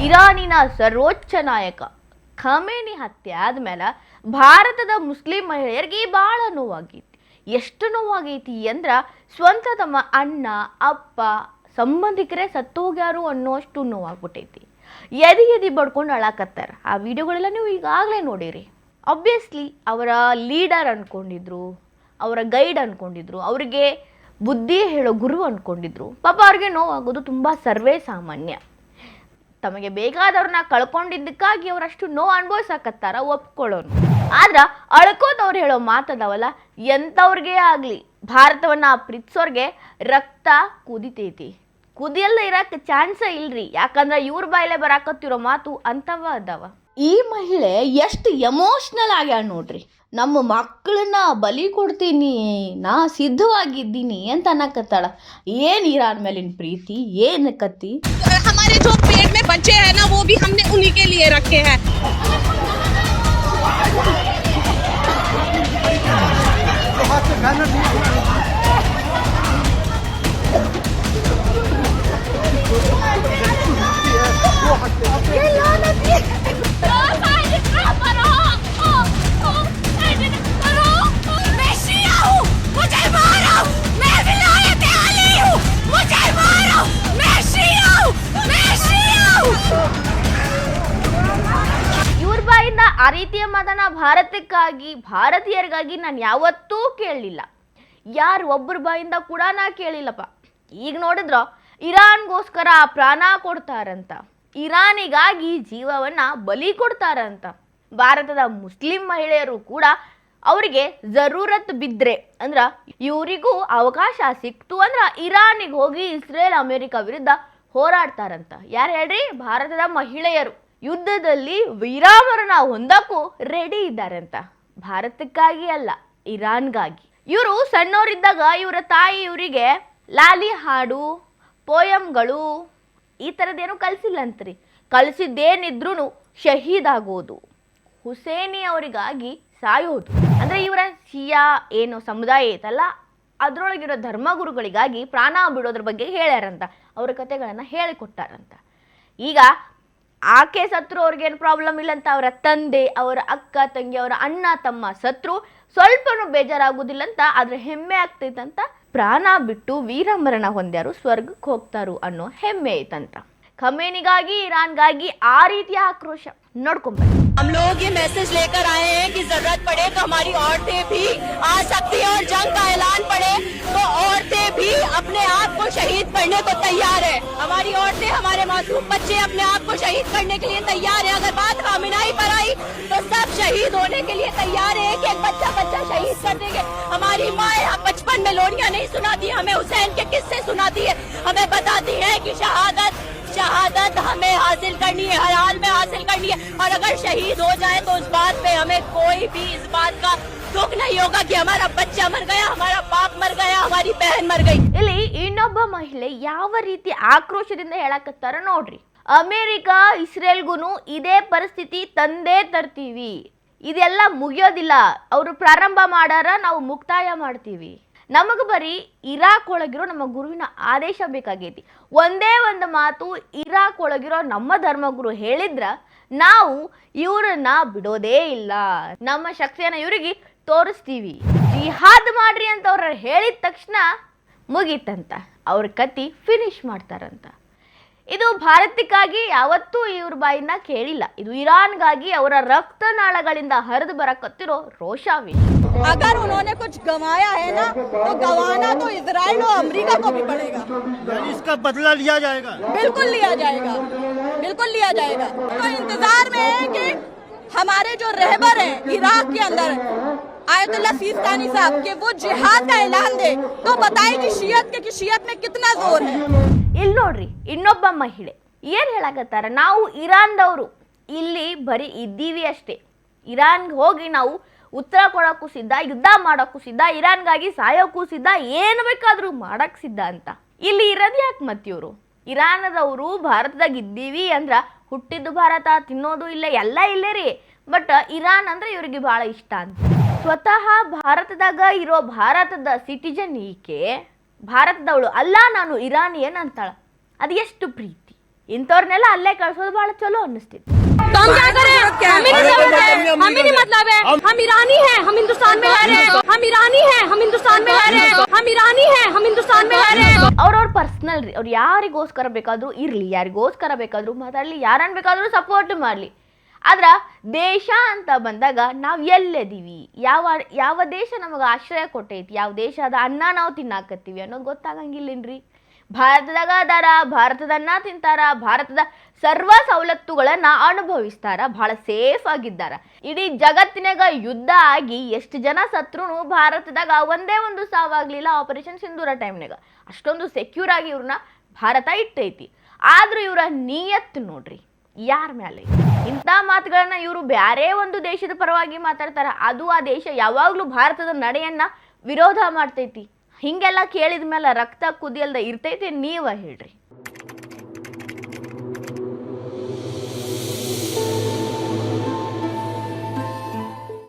ಇರಾನಿನ ಸರ್ವೋಚ್ಚ ನಾಯಕ ಖಮೇನಿ ಹತ್ಯೆ ಆದ್ಮೇಲೆ ಭಾರತದ ಮುಸ್ಲಿಂ ಮಹಿಳೆಯರಿಗೆ ಭಾಳ ನೋವಾಗೈತಿ. ಎಷ್ಟು ನೋವಾಗೈತಿ ಅಂದ್ರ ಸ್ವಂತ ತಮ್ಮ ಅಣ್ಣ ಅಪ್ಪ ಸಂಬಂಧಿಕರೇ ಸತ್ತೋಗ್ಯಾರು ಅನ್ನೋಷ್ಟು ನೋವಾಗ್ಬಿಟ್ಟೈತಿ. ಎದಿ ಬಡ್ಕೊಂಡು ಅಳಾಕತ್ತಾರ. ಆ ವಿಡಿಯೋಗಳೆಲ್ಲ ನೀವು ಈಗಾಗಲೇ ನೋಡಿರಿ. ಆಬ್ವಿಯಸ್ಲಿ ಅವರ ಲೀಡರ್ ಅನ್ಕೊಂಡಿದ್ರು, ಅವರ ಗೈಡ್ ಅನ್ಕೊಂಡಿದ್ರು, ಅವರಿಗೆ ಬುದ್ಧಿ ಹೇಳೋ ಗುರು ಅನ್ಕೊಂಡಿದ್ರು. ಪಾಪ ಅವ್ರಿಗೆ ನೋವಾಗೋದು ತುಂಬ ಸರ್ವೇ ಸಾಮಾನ್ಯ. ತಮಗೆ ಬೇಕಾದವ್ರನ್ನ ಕಳ್ಕೊಂಡಿದ್ದಕ್ಕಾಗಿ ಅವರಷ್ಟು ನೋವು ಅನುಭವಿಸಕತ್ತಾರ, ಒಪ್ಕೊಳ್ಳೋನು. ಆದ್ರೆ ಅಳ್ಕೋದವ್ರು ಹೇಳೋ ಮಾತದವಲ್ಲ, ಎಂಥವ್ರಿಗೆ ಆಗಲಿ ಭಾರತವನ್ನ ಪ್ರೀತಿಸೋರ್ಗೆ ರಕ್ತ ಕುದಿತೈತಿ. ಕುದಿಯಲ್ಲ ಇರಕ್ಕೆ ಚಾನ್ಸೇ ಇಲ್ರಿ. ಯಾಕಂದ್ರೆ ಇವ್ರ ಬಾಯಲ್ಲೇ ಬರಾಕತ್ತಿರೋ ಮಾತು ಅಂಥವ ಅದಾವ. ಈ ಮಹಿಳೆ ಎಷ್ಟು ಎಮೋಷ್ನಲ್ ಆಗ್ಯಾಳ ನೋಡ್ರಿ. ನಮ್ಮ ಮಕ್ಕಳನ್ನ ಬಲಿ ಕೊಡ್ತೀನಿ, ನಾ ಸಿದ್ಧವಾಗಿದ್ದೀನಿ ಅಂತ ಅನ್ನಕತ್ತಾಳ. ಏನ್ ಇರಾನ್ ಮೇಲಿನ ಪ್ರೀತಿ, ಏನ್ ಕತ್ತಿ. हमारे जो पेट में बच्चे हैं ना, वो भी हमने उन्हीं के लिए रखे हैं. ಇವ್ರ ಬಾಯಿಂದ ಆ ರೀತಿಯ ಮಾತನ್ನ ಭಾರತಕ್ಕಾಗಿ ಭಾರತೀಯರಿಗಾಗಿ ನಾನು ಯಾವತ್ತೂ ಕೇಳಲಿಲ್ಲ. ಯಾರು ಒಬ್ಬರ ಬಾಯಿಂದ ಕೂಡ ನಾ ಕೇಳಿಲ್ಲಪ್ಪ. ಈಗ ನೋಡಿದ್ರ ಇರಾನ್ಗೋಸ್ಕರ ಪ್ರಾಣ ಕೊಡ್ತಾರಂತ, ಇರಾನಿಗಾಗಿ ಜೀವವನ್ನ ಬಲಿ ಕೊಡ್ತಾರಂತ. ಭಾರತದ ಮುಸ್ಲಿಂ ಮಹಿಳೆಯರು ಕೂಡ ಅವರಿಗೆ ಜರೂರತ್ ಬಿದ್ರೆ ಅಂದ್ರ ಇವರಿಗೂ ಅವಕಾಶ ಸಿಕ್ತು ಅಂದ್ರ ಇರಾನಿಗೆ ಹೋಗಿ ಇಸ್ರೇಲ್ ಅಮೆರಿಕ ವಿರುದ್ಧ ಹೋರಾಡ್ತಾರಂತ. ಯಾರು ಹೇಳ್ರಿ? ಭಾರತದ ಮಹಿಳೆಯರು ಯುದ್ಧದಲ್ಲಿ ವೀರಾಮರಣ ಹೊಂದಕ್ಕೂ ರೆಡಿ ಇದ್ದಾರಂತ. ಭಾರತಕ್ಕಾಗಿ ಅಲ್ಲ, ಇರಾನ್ಗಾಗಿ. ಇವರು ಸಣ್ಣವರಿದ್ದಾಗ ಇವರ ತಾಯಿ ಇವರಿಗೆ ಲಾಲಿ ಹಾಡು, ಪೋಯಮ್ಗಳು ಈ ಥರದ್ದೇನು ಕಲಿಸಿಲ್ಲಂತ್ರಿ. ಕಲಿಸಿದ್ದೇನಿದ್ರೂ ಶಹೀದ್ ಆಗೋದು, ಹುಸೇನಿ ಅವರಿಗಾಗಿ ಸಾಯೋದು. ಅಂದರೆ ಇವರ ಶಿಯಾ ಏನು ಸಮುದಾಯ ಐತಲ್ಲ, ಅದರೊಳಗಿರೋ ಧರ್ಮಗುರುಗಳಿಗಾಗಿ ಪ್ರಾಣ ಬಿಡೋದ್ರ ಬಗ್ಗೆ ಹೇಳ್ಯಾರಂತ. ಅವರ ಕಥೆಗಳನ್ನು ಹೇಳಿಕೊಟ್ಟಾರಂತ. ಈಗ ಆಕೆ ಸತ್ರು ಅವ್ರಿಗೇನು ಪ್ರಾಬ್ಲಮ್ ಇಲ್ಲಂತ. ಅವರ ತಂದೆ, ಅವರ ಅಕ್ಕ ತಂಗಿ, ಅವರ ಅಣ್ಣ ತಮ್ಮ ಸತ್ರು ಸ್ವಲ್ಪನೂ ಬೇಜಾರಾಗುದಿಲ್ಲಂತ. ಆದ್ರೆ ಹೆಮ್ಮೆ ಆಗ್ತೈತಂತ. ಪ್ರಾಣ ಬಿಟ್ಟು ವೀರಮರಣ ಹೊಂದ್ಯಾರು ಸ್ವರ್ಗಕ್ಕೆ ಹೋಗ್ತಾರು ಅನ್ನೋ ಹೆಮ್ಮೆ ಐತಂತ. ಖಮೇನಿಗಾಗಿ, ಇರಾನ್ಗಾಗಿ ಆ ರೀತಿಯ ಆಕ್ರೋಶ ನೋಡ್ಕೊಂಬ. हम लोग ये मैसेज लेकर आए हैं कि जरूरत पड़े तो हमारी औरतें भी आ सकती हैं और जंग का ऐलान पड़े तो औरतें भी अपने आप को शहीद करने को तैयार है. हमारी औरतें, हमारे मासूम बच्चे अपने आप को शहीद करने के लिए तैयार है. अगर बात खामिनाई पर आई तो सब शहीद होने के लिए तैयार है. एक बच्चा शहीद कर देंगे. हमारी माँ बचपन में लोरियां नहीं सुनाती, हमें हुसैन के किस्से सुनाती है, हमें बताती है कि शहादत हमें हासिल करनी है, हर हाल में हासिल करनी है. और अगर शहीद हो जाए तो उस बात पे हमें कोई भी इस बात का दुख नहीं होगा कि हमारा बच्चा मर गया, हमारा बाप मर गया, हमारी बहन मर गई. ಇಲ್ಲಿ ಇನ್ನೊಬ್ಬ ಮಹಿಳೆ ಯಾವ ರೀತಿ ಆಕ್ರೋಶದಿಂದ ಹೇಳಕತ್ತಾರ ನೋಡ್ರಿ. ಅಮೆರಿಕ ಇಸ್ರೇಲ್ಗೂ ಇದೇ ಪರಿಸ್ಥಿತಿ ತಂದೇ ತರ್ತೀವಿ, ಇದೆಲ್ಲ ಮುಗಿಯೋದಿಲ್ಲ. ಅವರು ಪ್ರಾರಂಭ ಮಾಡಾರ, ನಾವು ಮುಕ್ತಾಯ ಮಾಡ್ತೀವಿ. ನಮಗೆ ಬರೀ ಇರಾಕ್ ಒಳಗಿರೋ ನಮ್ಮ ಗುರುವಿನ ಆದೇಶ ಬೇಕಾಗೈತಿ. ಒಂದೇ ಒಂದು ಮಾತು ಇರಾಕ್ ಒಳಗಿರೋ ನಮ್ಮ ಧರ್ಮಗುರು ಹೇಳಿದ್ರ ನಾವು ಇವ್ರನ್ನ ಬಿಡೋದೇ ಇಲ್ಲ, ನಮ್ಮ ಶಕ್ತಿಯನ್ನ ಇವರಿಗೆ ತೋರಿಸ್ತೀವಿ, ಜಿಹಾದ್ ಮಾಡ್ರಿ ಅಂತ ಅವ್ರ ಹೇಳಿದ ತಕ್ಷಣ ಮುಗೀತಂತ. ಅವ್ರ ಕತ್ತಿ ಫಿನಿಶ್ ಮಾಡ್ತಾರಂತ. ಇದು ಭಾರತಕ್ಕಾಗಿ ಯಾವತ್ತೂ ಇವ್ರ ಬಾಯಿಂದ ಕೇಳಿಲ್ಲ. ಇದು ಇರಾನ್ಗಾಗಿ ಅವರ ರಕ್ತನಾಳಗಳಿಂದ ಹರಿದು ಬರಕತ್ತಿರೋ ರೋಷಾವಿ. अगर उन्होंने कुछ गंवाया है ना तो गंवाना तो इजराइल और अमेरिका को भी पड़ेगा. इसका बदला लिया जाएगा. बिल्कुल लिया जाएगा, बिल्कुल लिया जाएगा. तो इंतजार में है कि हमारे जो रहबर हैं इराक के अंदर आयतुल्ला सिस्तानी साहब के वो जिहाद का ऐलान दे तो बताएगी शियत में कितना जोर है. ಇಲ್ಲಿ ನೋಡ್ರಿ, ಇನ್ನೊಬ್ಬ ಮಹಿಳೆ ಏನ್ ಹೇಳಕತ್ತಾರ? ನಾವು ಇರಾನ್ದವರು ಇಲ್ಲಿ ಬರೀ ಇದ್ದೀವಿ ಅಷ್ಟೇ. ಇರಾನ್ಗೆ ಹೋಗಿ ನಾವು ಉತ್ತರ ಕೊಡೋಕ್ಕೂ ಸಿದ್ಧ, ಯುದ್ಧ ಮಾಡೋಕ್ಕೂ ಸಿದ್ಧ, ಇರಾನ್ಗಾಗಿ ಸಾಯೋಕ್ಕೂ ಸಿದ್ಧ, ಏನು ಬೇಕಾದರೂ ಮಾಡಕ್ಕೆ ಸಿದ್ಧ ಅಂತ. ಇಲ್ಲಿ ಇರೋದು ಯಾಕೆ ಮತ್ತಿವರು? ಇರಾನದವರು ಭಾರತದಾಗ ಇದ್ದೀವಿ ಅಂದ್ರೆ ಹುಟ್ಟಿದ್ದು ಭಾರತ, ತಿನ್ನೋದು ಇಲ್ಲೇ, ಎಲ್ಲ ಇಲ್ಲೇ ರೀ. ಬಟ್ ಇರಾನ್ ಅಂದ್ರೆ ಇವರಿಗೆ ಭಾಳ ಇಷ್ಟ ಅಂತ. ಸ್ವತಃ ಭಾರತದಾಗ ಇರೋ ಭಾರತದ ಸಿಟಿಜನ್ ಈಕೆ ಭಾರತದವಳು ಅಲ್ಲ, ನಾನು ಇರಾನಿಯನ್ ಅಂತಾಳ. ಅದು ಎಷ್ಟು ಪ್ರೀತಿ, ಇಂಥವ್ರನ್ನೆಲ್ಲ ಅಲ್ಲೇ ಕಳ್ಸೋದು ಬಹಳ ಚಲೋ ಅನ್ನಿಸ್ತಿತ್ತು. तो हम क्या करें? हमें नहीं जरूरत है, हमें नहीं मतलब है। हम ईरानी हैं, हम हिंदुस्तान में रह रहे हैं। हम ईरानी हैं, हम हिंदुस्तान में रह रहे हैं। हम ईरानी हैं, हम हिंदुस्तान में रह रहे हैं। ಅವ್ರವ್ರ ಪರ್ಸನಲ್ ರೀ, ಅವ್ರು ಯಾರಿಗೋಸ್ಕರ ಬೇಕಾದ್ರೂ ಇರ್ಲಿ, ಯಾರಿಗೋಸ್ಕರ ಬೇಕಾದ್ರೂ ಮಾತಾಡ್ಲಿ, ಯಾರನ್ನ ಬೇಕಾದ್ರೂ ಸಪೋರ್ಟ್ ಮಾಡ್ಲಿ. ಆದ್ರ ದೇಶ ಅಂತ ಬಂದಾಗ ನಾವು ಎಲ್ಲೆದೀವಿ, ಯಾವ ದೇಶ ನಮಗೆ ಆಶ್ರಯ ಕೊಟ್ಟೈತಿ, ಯಾವ ದೇಶದ ಅನ್ನ ನಾವು ತಿನ್ನಾಕತ್ತೀವಿ ಅನ್ನೋದು ಗೊತ್ತಾಗಂಗಿಲ್ಲೇನ್ರಿ. ಭಾರತದಾಗ ಅದಾರ, ಭಾರತದ ಅನ್ನ ತಿಂತಾರ, ಭಾರತದ ಸರ್ವ ಸವಲತ್ತುಗಳನ್ನ ಅನುಭವಿಸ್ತಾರ, ಬಹಳ ಸೇಫ್ ಆಗಿದ್ದಾರ. ಇಡೀ ಜಗತ್ತಿನಾಗ ಯುದ್ಧ ಆಗಿ ಎಷ್ಟು ಜನ ಸತ್ರು ಭಾರತದಾಗ ಒಂದೇ ಒಂದು ಸಾವಾಗ್ಲಿಲ್ಲ ಆಪರೇಷನ್ ಸಿಂಧೂರ ಟೈಮ್ನಾಗ. ಅಷ್ಟೊಂದು ಸೆಕ್ಯೂರ್ ಆಗಿ ಇವ್ರನ್ನ ಭಾರತ ಇಟ್ಟೈತಿ. ಆದ್ರೂ ಇವರ ನಿಯತ್ತು ನೋಡ್ರಿ ಯಾರ ಮೇಲೆ. ಇಂಥ ಮಾತುಗಳನ್ನ ಇವರು ಬ್ಯಾರೆ ಒಂದು ದೇಶದ ಪರವಾಗಿ ಮಾತಾಡ್ತಾರ, ಅದು ಆ ದೇಶ ಯಾವಾಗ್ಲೂ ಭಾರತದ ನಡೆಯನ್ನ ವಿರೋಧ ಮಾಡ್ತೈತಿ. ಹಿಂಗೆಲ್ಲ ಕೇಳಿದ ಮೇಲೆ ರಕ್ತ ಕುದಿಯಲ್ದ ಇರ್ತೈತಿ, ನೀವ ಹೇಳ್ರಿ.